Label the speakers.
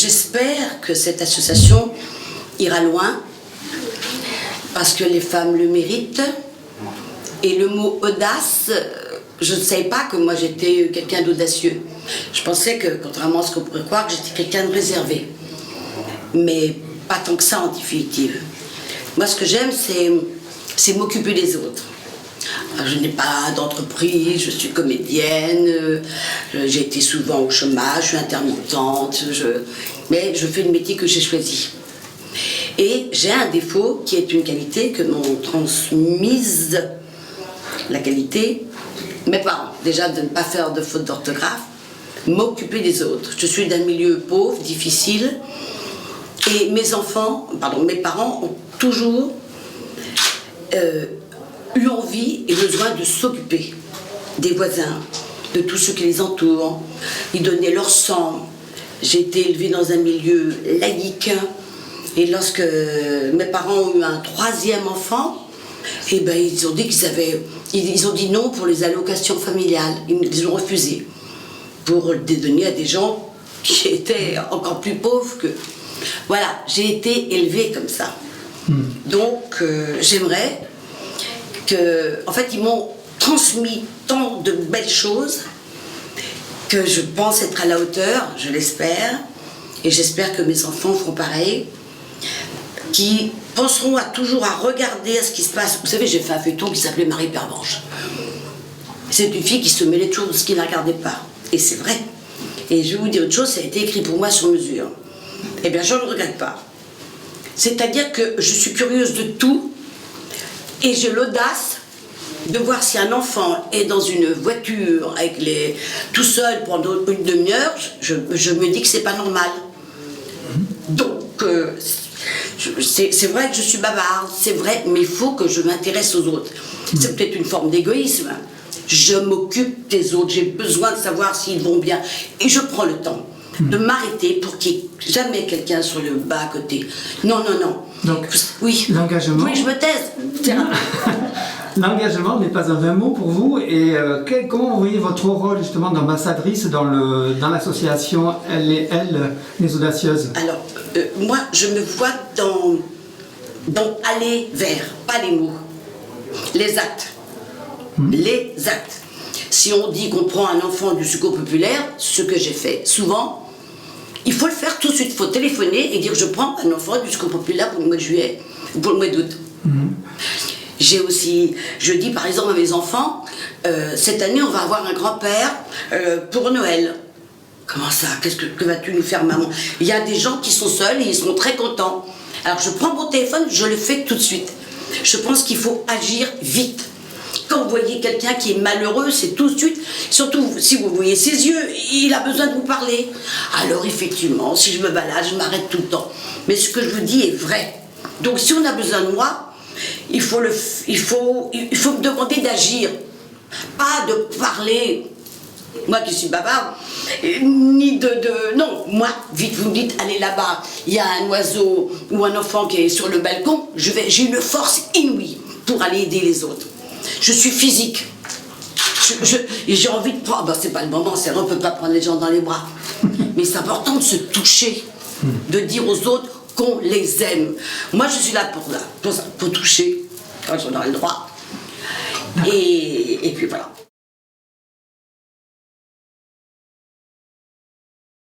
Speaker 1: j'espère que cette association ira loin, parce que les femmes le méritent. Et le mot audace, je ne savais pas que moi j'étais quelqu'un d'audacieux. Je pensais que, contrairement à ce qu'on pourrait croire, que j'étais quelqu'un de réservé. Mais pas tant que ça en définitive. Moi, ce que j'aime, c'est m'occuper des autres. Alors, je n'ai pas d'entreprise, je suis comédienne, j'ai été souvent au chômage, je suis intermittente, mais je fais le métier que j'ai choisi. Et j'ai un défaut qui est une qualité que m'ont transmise la qualité, mes parents. Déjà de ne pas faire de faute d'orthographe, m'occuper des autres. Je suis d'un milieu pauvre, difficile, et mes parents ont toujours eu envie et besoin de s'occuper des voisins, de tous ceux qui les entourent. Ils donnaient leur sang. J'ai été élevée dans un milieu laïque. Et lorsque mes parents ont eu un troisième enfant, eh ben, ils ont dit ils ont dit non pour les allocations familiales. Ils les ont refusées pour les donner à des gens qui étaient encore plus pauvres que... Voilà, j'ai été élevée comme ça. Donc, j'aimerais que... En fait, ils m'ont transmis tant de belles choses que je pense être à la hauteur, je l'espère. Et j'espère que mes enfants feront pareil. Qui penseront toujours à regarder à ce qui se passe. Vous savez, j'ai fait un feuilleton qui s'appelait Marie Pervenche. C'est une fille qui se mêlait toujours de ce qu'il ne regardait pas. Et c'est vrai. Et je vais vous dire une chose, ça a été écrit pour moi sur mesure. Eh bien, je ne regrette pas. C'est-à-dire que je suis curieuse de tout et j'ai l'audace de voir si un enfant est dans une voiture avec tout seul pendant une demi-heure, je me dis que c'est pas normal. Donc, c'est vrai que je suis bavarde, c'est vrai, mais il faut que je m'intéresse aux autres. C'est peut-être une forme d'égoïsme. Je m'occupe des autres, j'ai besoin de savoir s'ils vont bien. Et je prends le temps de m'arrêter pour qu'il n'y ait jamais quelqu'un sur le bas à côté. Non, non, non.
Speaker 2: Donc,
Speaker 1: oui.
Speaker 2: L'engagement...
Speaker 1: Oui, je me taise.
Speaker 2: L'engagement n'est pas un vain mot pour vous. Et comment vous voyez votre rôle justement d'ambassadrice dans l'association Elle et Elles, les Audacieuses?
Speaker 1: Alors, moi, je me vois dans aller vers, pas les mots, les actes. Les actes. Si on dit qu'on prend un enfant du secours populaire, ce que j'ai fait souvent, il faut le faire tout de suite. Il faut téléphoner et dire je prends un enfant du secours populaire pour le mois de juillet, pour le mois d'août. J'ai aussi, je dis par exemple à mes enfants, cette année on va avoir un grand-père pour Noël. Comment ça? Que vas-tu nous faire, maman? Il y a des gens qui sont seuls et ils sont très contents. Alors je prends mon téléphone, je le fais tout de suite. Je pense qu'il faut agir vite. Quand vous voyez quelqu'un qui est malheureux, c'est tout de suite, surtout si vous voyez ses yeux, il a besoin de vous parler. Alors effectivement, si je me balade, je m'arrête tout le temps. Mais ce que je vous dis est vrai. Donc si on a besoin de moi, il faut me demander d'agir. Pas de parler, moi qui suis bavarde, ni non, moi, vite vous me dites, allez là-bas, il y a un oiseau ou un enfant qui est sur le balcon, j'ai une force inouïe pour aller aider les autres. Je suis physique. Et j'ai envie de prendre... c'est pas le moment, c'est vrai, on ne peut pas prendre les gens dans les bras. Mais c'est important de se toucher, de dire aux autres qu'on les aime. Moi, je suis là pour toucher, quand j'en aurai le droit. Et puis voilà.